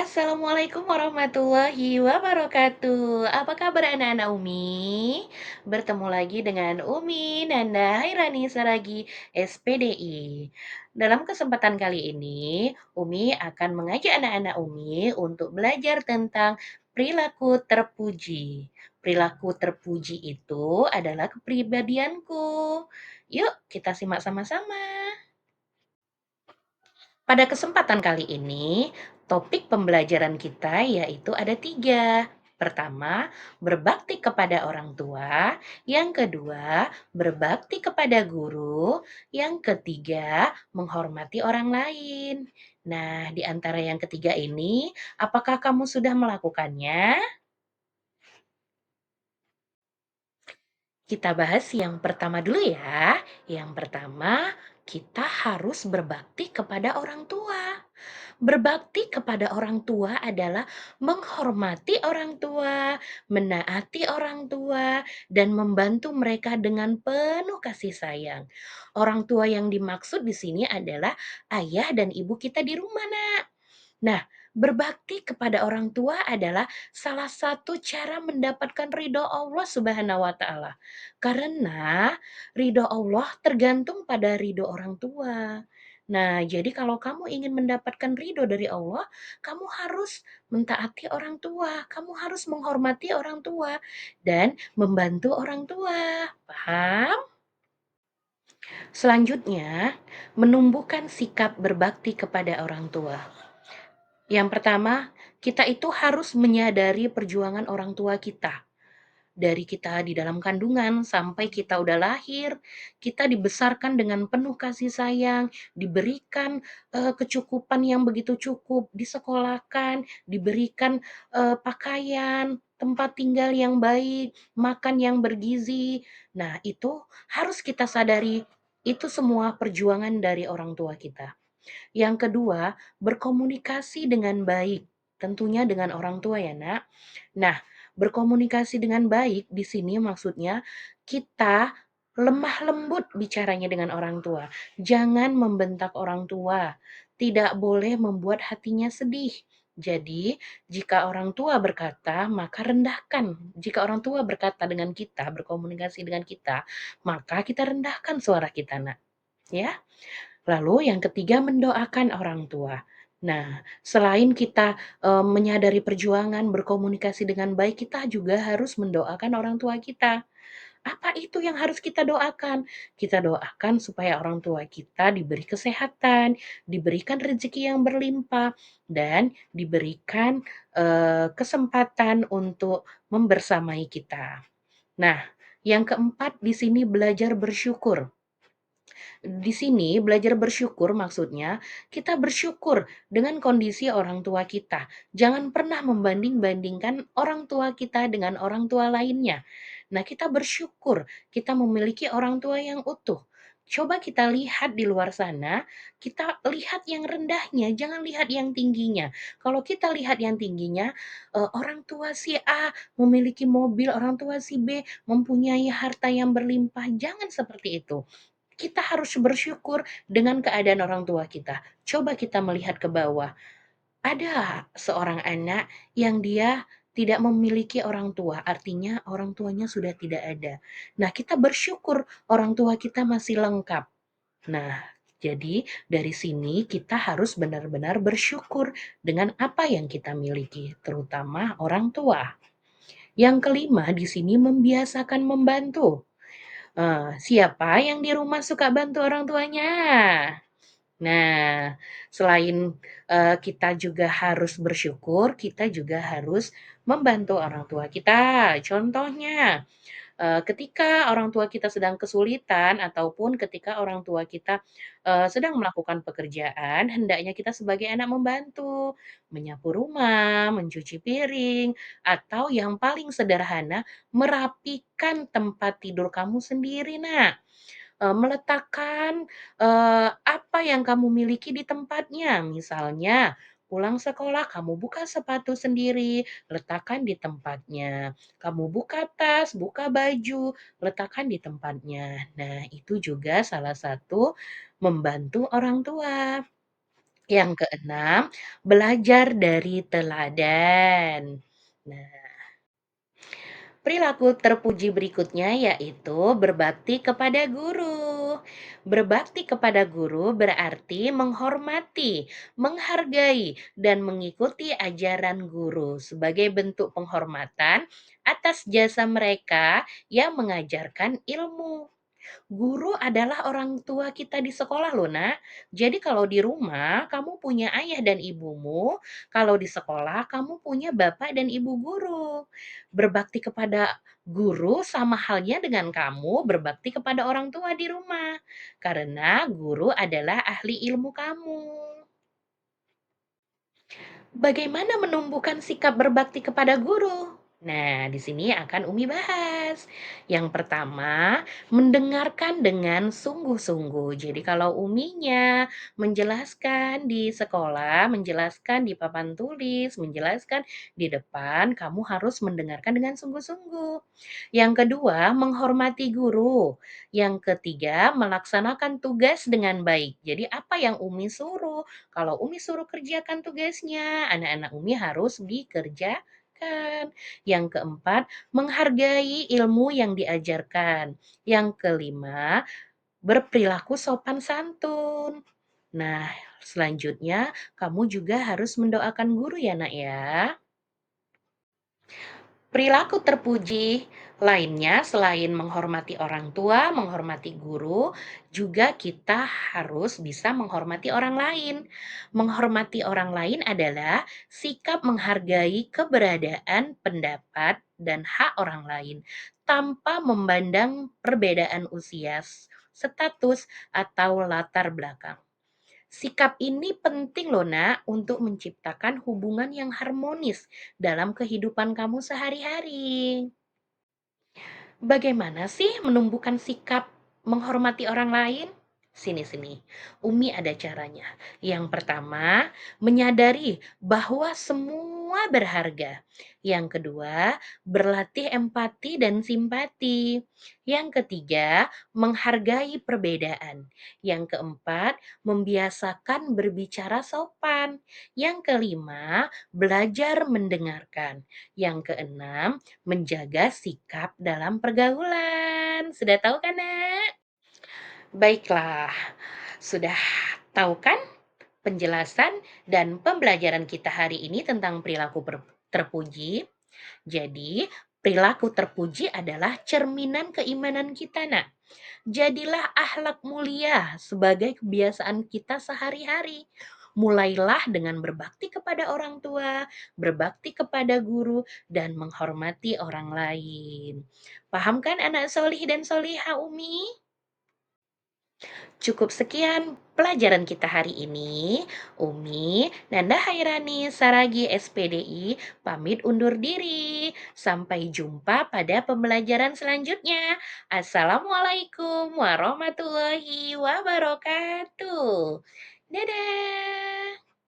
Assalamualaikum warahmatullahi wabarakatuh. Apa kabar anak-anak Umi? Bertemu lagi dengan Umi Nanda Hairani Saragi SPDI. Dalam kesempatan kali ini, Umi akan mengajak anak-anak Umi untuk belajar tentang perilaku terpuji. Perilaku terpuji itu adalah kepribadianku. Yuk, kita simak sama-sama. Pada kesempatan kali ini, topik pembelajaran kita yaitu ada tiga. Pertama, berbakti kepada orang tua. Yang kedua, berbakti kepada guru. Yang ketiga, menghormati orang lain. Nah, di antara yang ketiga ini, apakah kamu sudah melakukannya? Kita bahas yang pertama dulu ya. Yang pertama, kita harus berbakti kepada orang tua. Berbakti kepada orang tua adalah menghormati orang tua, menaati orang tua, dan membantu mereka dengan penuh kasih sayang. Orang tua yang dimaksud di sini adalah ayah dan ibu kita di rumah, Nak. Nah, berbakti kepada orang tua adalah salah satu cara mendapatkan ridho Allah Subhanahu wa Ta'ala, karena ridho Allah tergantung pada ridho orang tua. Nah, jadi kalau kamu ingin mendapatkan ridho dari Allah, kamu harus mentaati orang tua, kamu harus menghormati orang tua, dan membantu orang tua. Paham? Selanjutnya, menumbuhkan sikap berbakti kepada orang tua. Yang pertama, kita itu harus menyadari perjuangan orang tua kita. Dari kita di dalam kandungan sampai kita udah lahir, kita dibesarkan dengan penuh kasih sayang, diberikan kecukupan yang begitu cukup, disekolahkan, diberikan pakaian, tempat tinggal yang baik, makan yang bergizi. Nah, itu harus kita sadari, itu semua perjuangan dari orang tua kita. Yang kedua, berkomunikasi dengan baik, tentunya dengan orang tua ya, Nak. Nah, berkomunikasi dengan baik di sini maksudnya kita lemah lembut bicaranya dengan orang tua. Jangan membentak orang tua. Tidak boleh membuat hatinya sedih. Jadi, jika orang tua berkata, maka rendahkan. Jika orang tua berkata dengan kita, berkomunikasi dengan kita, maka kita rendahkan suara kita, Nak. Ya. Lalu yang ketiga mendoakan orang tua. Nah, selain kita, menyadari perjuangan berkomunikasi dengan baik, kita juga harus mendoakan orang tua kita. Apa itu yang harus kita doakan? Kita doakan supaya orang tua kita diberi kesehatan, diberikan rezeki yang berlimpah, dan diberikan, kesempatan untuk membersamai kita. Nah, yang keempat di sini belajar bersyukur. Di sini belajar bersyukur maksudnya kita bersyukur dengan kondisi orang tua kita. Jangan pernah membanding-bandingkan orang tua kita dengan orang tua lainnya. Nah, kita bersyukur kita memiliki orang tua yang utuh. Coba kita lihat di luar sana, kita lihat yang rendahnya, jangan lihat yang tingginya. Kalau kita lihat yang tingginya, orang tua si A memiliki mobil, orang tua si B mempunyai harta yang berlimpah, jangan seperti itu. Kita harus bersyukur dengan keadaan orang tua kita. Coba kita melihat ke bawah. Ada seorang anak yang dia tidak memiliki orang tua, artinya orang tuanya sudah tidak ada. Nah, kita bersyukur orang tua kita masih lengkap. Nah, jadi dari sini kita harus benar-benar bersyukur dengan apa yang kita miliki, terutama orang tua. Yang kelima di sini membiasakan membantu. Siapa yang di rumah suka bantu orang tuanya? Nah, selain, kita juga harus bersyukur, kita juga harus membantu orang tua kita. Contohnya, ketika orang tua kita sedang kesulitan ataupun ketika orang tua kita, sedang melakukan pekerjaan, hendaknya kita sebagai anak membantu, menyapu rumah, mencuci piring, atau yang paling sederhana, merapikan tempat tidur kamu sendiri, Nak. Meletakkan, apa yang kamu miliki di tempatnya. Misalnya, pulang sekolah kamu buka sepatu sendiri, letakkan di tempatnya. Kamu buka tas, buka baju, letakkan di tempatnya. Nah, itu juga salah satu membantu orang tua. Yang keenam, belajar dari teladan. Nah, perilaku terpuji berikutnya yaitu berbakti kepada guru. Berbakti kepada guru berarti menghormati, menghargai, dan mengikuti ajaran guru sebagai bentuk penghormatan atas jasa mereka yang mengajarkan ilmu. Guru adalah orang tua kita di sekolah loh, Nak. Jadi kalau di rumah kamu punya ayah dan ibumu, kalau di sekolah kamu punya bapak dan ibu guru. Berbakti kepada guru sama halnya dengan kamu berbakti kepada orang tua di rumah. Karena guru adalah ahli ilmu kamu. Bagaimana menumbuhkan sikap berbakti kepada guru? Nah, di sini akan Umi bahas. Yang pertama, mendengarkan dengan sungguh-sungguh. Jadi kalau Uminya menjelaskan di sekolah, menjelaskan di papan tulis, menjelaskan di depan, kamu harus mendengarkan dengan sungguh-sungguh. Yang kedua, menghormati guru. Yang ketiga, melaksanakan tugas dengan baik. Jadi apa yang Umi suruh, kalau Umi suruh kerjakan tugasnya, anak-anak Umi harus dikerjakan. Yang keempat, menghargai ilmu yang diajarkan. Yang kelima, berperilaku sopan santun. Nah, selanjutnya kamu juga harus mendoakan guru ya, Nak ya. Perilaku terpuji lainnya selain menghormati orang tua, menghormati guru, juga kita harus bisa menghormati orang lain. Menghormati orang lain adalah sikap menghargai keberadaan, pendapat, dan hak orang lain tanpa memandang perbedaan usia, status, atau latar belakang. Sikap ini penting loh nak untuk menciptakan hubungan yang harmonis dalam kehidupan kamu sehari-hari. Bagaimana sih menumbuhkan sikap menghormati orang lain? Sini-sini, Umi ada caranya. Yang pertama, menyadari bahwa semua berharga. Yang kedua, berlatih empati dan simpati. Yang ketiga, menghargai perbedaan. Yang keempat, membiasakan berbicara sopan. Yang kelima, belajar mendengarkan. Yang keenam, menjaga sikap dalam pergaulan. Sudah tahu kan, Nak? Baiklah, sudah tahu kan penjelasan dan pembelajaran kita hari ini tentang perilaku terpuji? Jadi, perilaku terpuji adalah cerminan keimanan kita, Nak. Jadilah akhlak mulia sebagai kebiasaan kita sehari-hari. Mulailah dengan berbakti kepada orang tua, berbakti kepada guru, dan menghormati orang lain. Paham kan anak solih dan solihah Umi? Cukup sekian pelajaran kita hari ini. Umi, Nanda Hairani, Saragi SPDI, pamit undur diri. Sampai jumpa pada pembelajaran selanjutnya. Assalamualaikum warahmatullahi wabarakatuh. Dadah.